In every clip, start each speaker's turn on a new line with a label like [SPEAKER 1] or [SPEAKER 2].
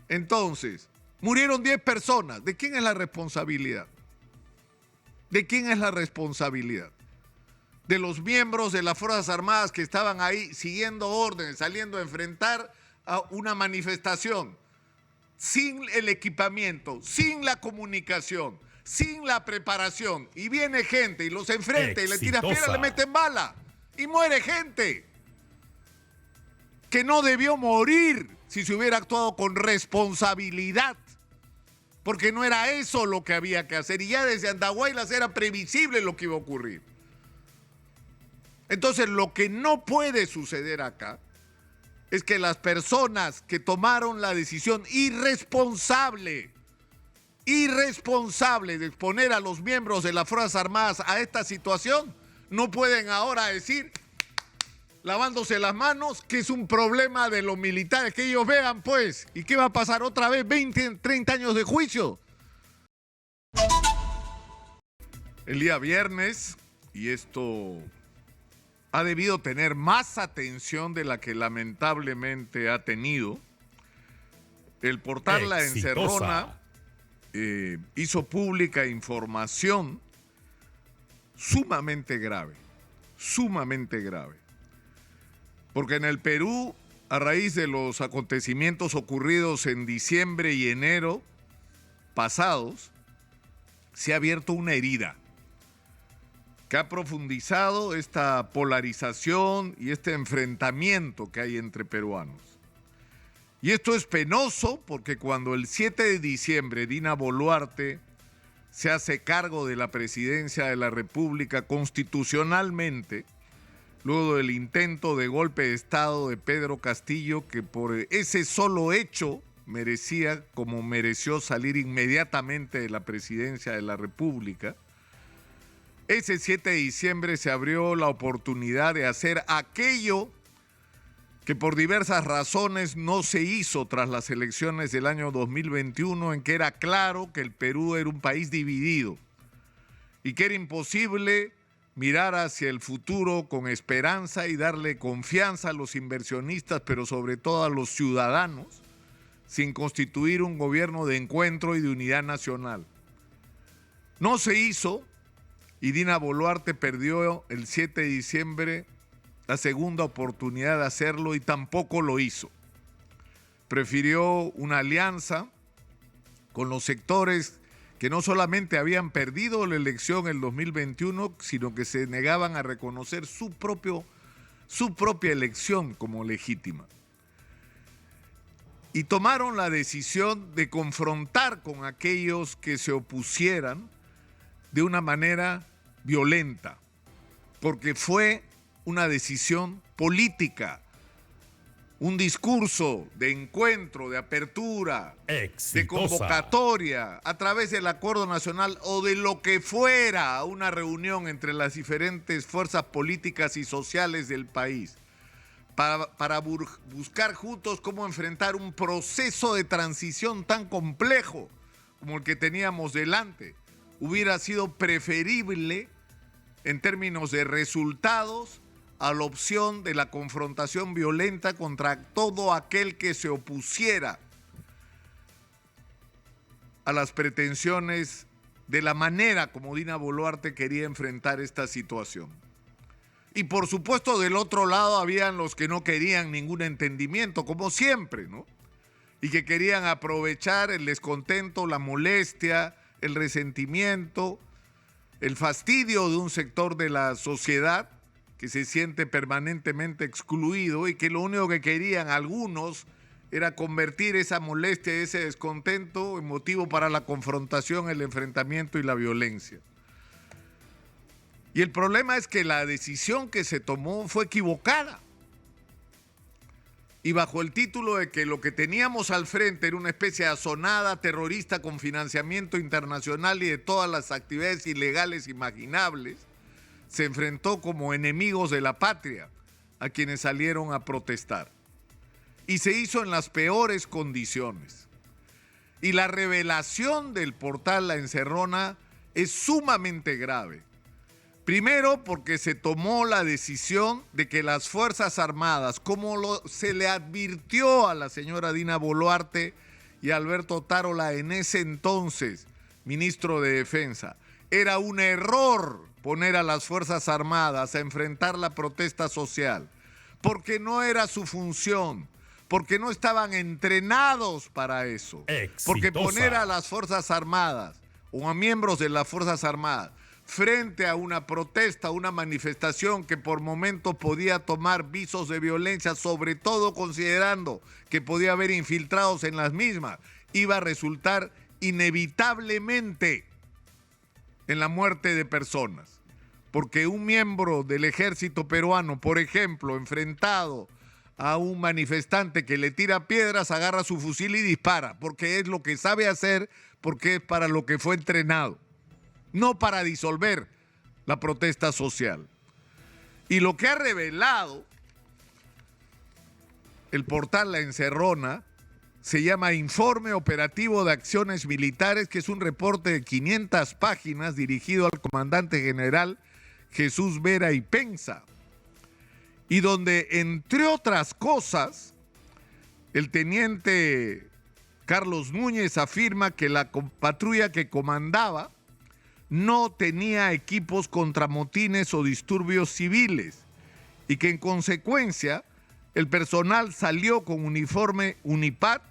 [SPEAKER 1] Entonces, murieron 10 personas. ¿De quién es la responsabilidad? ¿De quién es la responsabilidad? De los miembros de las Fuerzas Armadas que estaban ahí siguiendo órdenes, saliendo a enfrentar a una manifestación sin el equipamiento, sin la comunicación, sin la preparación. Y viene gente y los enfrenta y le tira piedra, le meten bala y muere gente que no debió morir si se hubiera actuado con responsabilidad, porque no era eso lo que había que hacer, y ya desde Andahuaylas era previsible lo que iba a ocurrir. Entonces, lo que no puede suceder acá es que las personas que tomaron la decisión irresponsable de exponer a los miembros de las Fuerzas Armadas a esta situación, no pueden ahora decir, lavándose las manos, que es un problema de los militares, que ellos vean pues, ¿y qué va a pasar otra vez? 20, 30 años de juicio. El día viernes, y esto ha debido tener más atención de la que lamentablemente ha tenido, el portal La Encerrona hizo pública información sumamente grave. Porque en el Perú, a raíz de los acontecimientos ocurridos en diciembre y enero pasados, se ha abierto una herida que ha profundizado esta polarización y este enfrentamiento que hay entre peruanos. Y esto es penoso porque cuando el 7 de diciembre Dina Boluarte se hace cargo de la presidencia de la República constitucionalmente, luego del intento de golpe de Estado de Pedro Castillo, que por ese solo hecho merecía, como mereció, salir inmediatamente de la presidencia de la República, ese 7 de diciembre se abrió la oportunidad de hacer aquello que por diversas razones no se hizo tras las elecciones del año 2021, en que era claro que el Perú era un país dividido y que era imposible mirar hacia el futuro con esperanza y darle confianza a los inversionistas, pero sobre todo a los ciudadanos, sin constituir un gobierno de encuentro y de unidad nacional. No se hizo. Y Dina Boluarte perdió el 7 de diciembre la segunda oportunidad de hacerlo y tampoco lo hizo. Prefirió una alianza con los sectores que no solamente habían perdido la elección en el 2021, sino que se negaban a reconocer su propia elección como legítima. Y tomaron la decisión de confrontar con aquellos que se opusieran de una manera violenta, porque fue una decisión política, un discurso de encuentro, de apertura, de convocatoria, a través del Acuerdo Nacional o de lo que fuera una reunión entre las diferentes fuerzas políticas y sociales del país, para buscar juntos cómo enfrentar un proceso de transición tan complejo como el que teníamos delante. Hubiera sido preferible en términos de resultados a la opción de la confrontación violenta contra todo aquel que se opusiera a las pretensiones de la manera como Dina Boluarte quería enfrentar esta situación. Y por supuesto del otro lado habían los que no querían ningún entendimiento, como siempre, ¿no? Y que querían aprovechar el descontento, la molestia, el resentimiento, el fastidio de un sector de la sociedad que se siente permanentemente excluido y que lo único que querían algunos era convertir esa molestia, ese descontento en motivo para la confrontación, el enfrentamiento y la violencia. Y el problema es que la decisión que se tomó fue equivocada. Y bajo el título de que lo que teníamos al frente era una especie de asonada terrorista con financiamiento internacional y de todas las actividades ilegales imaginables, se enfrentó como enemigos de la patria a quienes salieron a protestar. Y se hizo en las peores condiciones. Y la revelación del portal La Encerrona es sumamente grave. Primero, porque se tomó la decisión de que las Fuerzas Armadas, como se le advirtió a la señora Dina Boluarte y Alberto Tarola, en ese entonces ministro de Defensa. Era un error poner a las Fuerzas Armadas a enfrentar la protesta social, porque no era su función, porque no estaban entrenados para eso.
[SPEAKER 2] Exitosa.
[SPEAKER 1] Porque poner a las Fuerzas Armadas o a miembros de las Fuerzas Armadas frente a una protesta, una manifestación que por momentos podía tomar visos de violencia, sobre todo considerando que podía haber infiltrados en las mismas, iba a resultar inevitablemente en la muerte de personas. Porque un miembro del ejército peruano, por ejemplo, enfrentado a un manifestante que le tira piedras, agarra su fusil y dispara, porque es lo que sabe hacer, porque es para lo que fue entrenado, no para disolver la protesta social. Y lo que ha revelado el portal La Encerrona se llama Informe Operativo de Acciones Militares, que es un reporte de 500 páginas dirigido al comandante general Jesús Vera y Pensa, y donde, entre otras cosas, el teniente Carlos Núñez afirma que la patrulla que comandaba no tenía equipos contra motines o disturbios civiles y que en consecuencia el personal salió con uniforme Unipat,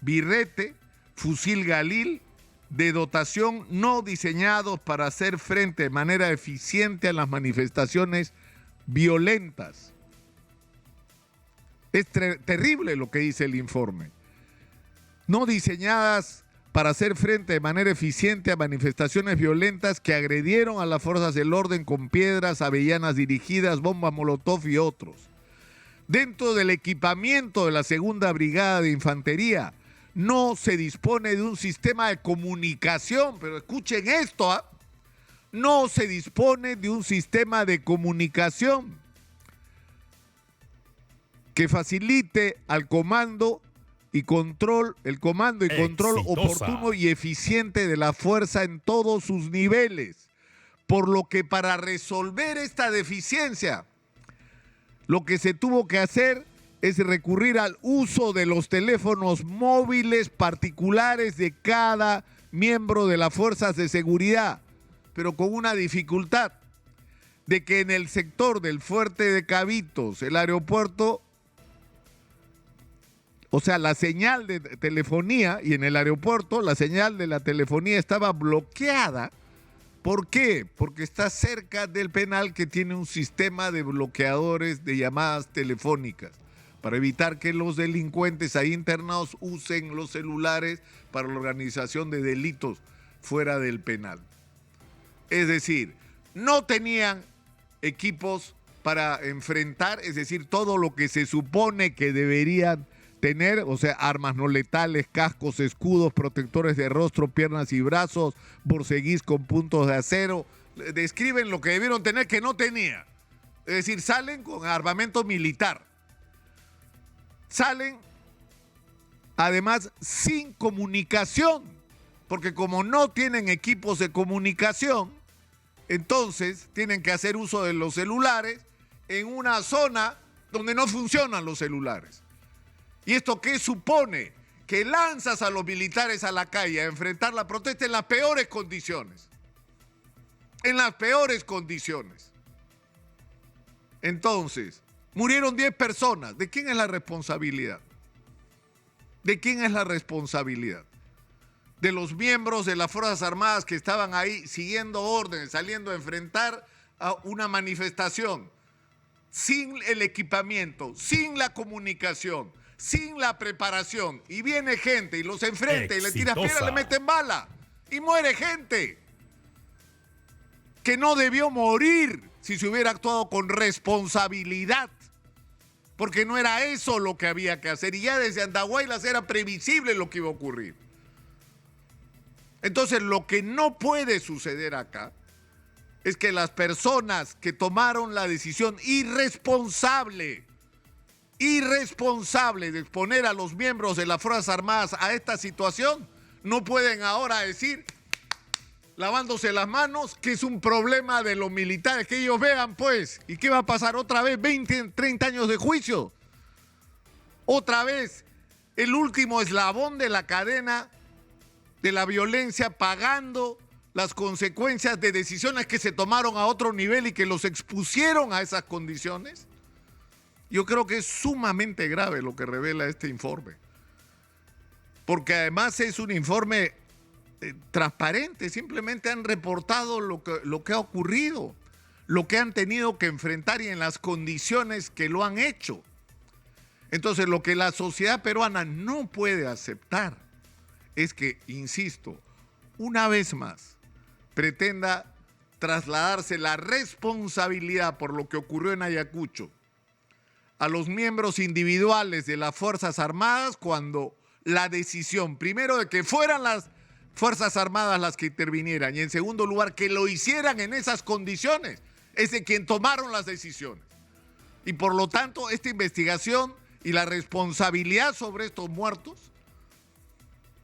[SPEAKER 1] birrete, fusil Galil, de dotación no diseñados para hacer frente de manera eficiente a las manifestaciones violentas. Es terrible lo que dice el informe. No diseñadas para hacer frente de manera eficiente a manifestaciones violentas que agredieron a las fuerzas del orden con piedras, avellanas dirigidas, bombas molotov y otros. Dentro del equipamiento de la Segunda Brigada de Infantería no se dispone de un sistema de comunicación, pero escuchen esto, ¿ah? No se dispone de un sistema de comunicación que facilite al comando y control, el comando y control
[SPEAKER 2] Exitosa.
[SPEAKER 1] oportuno y eficiente de la fuerza en todos sus niveles. Por lo que para resolver esta deficiencia, lo que se tuvo que hacer es recurrir al uso de los teléfonos móviles particulares de cada miembro de las fuerzas de seguridad, pero con una dificultad, de que en el sector del Fuerte de Cabitos, el aeropuerto, o sea, la señal de telefonía, y en el aeropuerto la señal de la telefonía estaba bloqueada. ¿Por qué? Porque está cerca del penal, que tiene un sistema de bloqueadores de llamadas telefónicas para evitar que los delincuentes ahí internados usen los celulares para la organización de delitos fuera del penal. Es decir, no tenían equipos para enfrentar, es decir, todo lo que se supone que deberían tener, o sea, armas no letales, cascos, escudos, protectores de rostro, piernas y brazos, borceguís con puntos de acero. Describen lo que debieron tener que no tenía. Es decir, salen con armamento militar. Salen, además, sin comunicación, porque como no tienen equipos de comunicación, entonces tienen que hacer uso de los celulares en una zona donde no funcionan los celulares. ¿Y esto qué supone? Que lanzas a los militares a la calle a enfrentar la protesta en las peores condiciones. En las peores condiciones. Entonces, murieron 10 personas. ¿De quién es la responsabilidad? ¿De quién es la responsabilidad? De los miembros de las Fuerzas Armadas que estaban ahí siguiendo órdenes, saliendo a enfrentar a una manifestación sin el equipamiento, sin la comunicación, sin la preparación, y viene gente y los enfrenta y le tira piedra, le meten bala y muere gente que no debió morir si se hubiera actuado con responsabilidad, porque no era eso lo que había que hacer, y ya desde Andahuaylas era previsible lo que iba a ocurrir. Entonces, lo que no puede suceder acá es que las personas que tomaron la decisión irresponsable de exponer a los miembros de las Fuerzas Armadas a esta situación, no pueden ahora decir, lavándose las manos, que es un problema de los militares, que ellos vean pues, ¿y qué va a pasar otra vez? 20, 30 años de juicio, otra vez el último eslabón de la cadena de la violencia, pagando las consecuencias de decisiones que se tomaron a otro nivel y que los expusieron a esas condiciones? Yo creo que es sumamente grave lo que revela este informe, porque además es un informe transparente, simplemente han reportado lo que ha ocurrido, lo que han tenido que enfrentar y en las condiciones que lo han hecho. Entonces, lo que la sociedad peruana no puede aceptar es que, insisto, una vez más, pretenda trasladarse la responsabilidad por lo que ocurrió en Ayacucho a los miembros individuales de las Fuerzas Armadas, cuando la decisión, primero, de que fueran las Fuerzas Armadas las que intervinieran, y en segundo lugar, que lo hicieran en esas condiciones, es de quien tomaron las decisiones. Y por lo tanto, esta investigación y la responsabilidad sobre estos muertos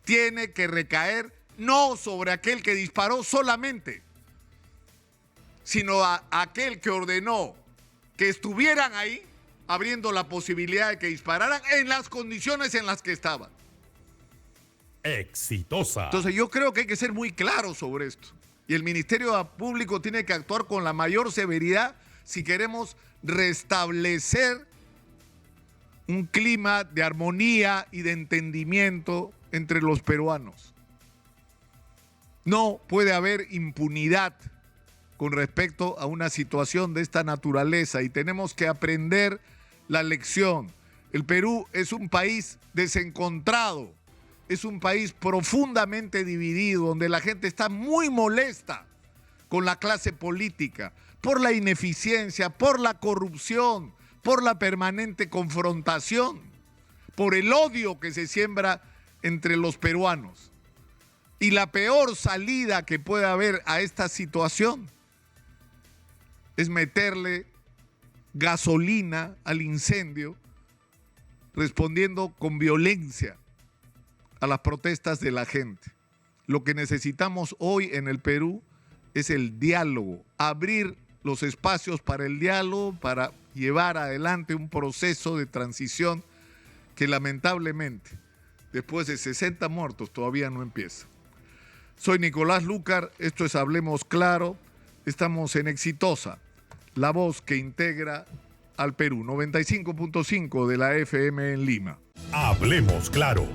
[SPEAKER 1] tiene que recaer no sobre aquel que disparó solamente, sino a aquel que ordenó que estuvieran ahí, abriendo la posibilidad de que dispararan en las condiciones en las que estaban.
[SPEAKER 2] Exitosa.
[SPEAKER 1] Entonces yo creo que hay que ser muy claro sobre esto. Y el Ministerio Público tiene que actuar con la mayor severidad si queremos restablecer un clima de armonía y de entendimiento entre los peruanos. No puede haber impunidad con respecto a una situación de esta naturaleza y tenemos que aprender la lección. El Perú es un país desencontrado, es un país profundamente dividido, donde la gente está muy molesta con la clase política, por la ineficiencia, por la corrupción, por la permanente confrontación, por el odio que se siembra entre los peruanos. Y la peor salida que puede haber a esta situación es meterle gasolina al incendio, respondiendo con violencia a las protestas de la gente. Lo que necesitamos hoy en el Perú es el diálogo, abrir los espacios para el diálogo, para llevar adelante un proceso de transición que lamentablemente, después de 60 muertos, todavía no empieza. Soy Nicolás Lucar, esto es Hablemos Claro, estamos en Exitosa, la voz que integra al Perú, 95.5 de la FM en Lima.
[SPEAKER 2] Hablemos Claro.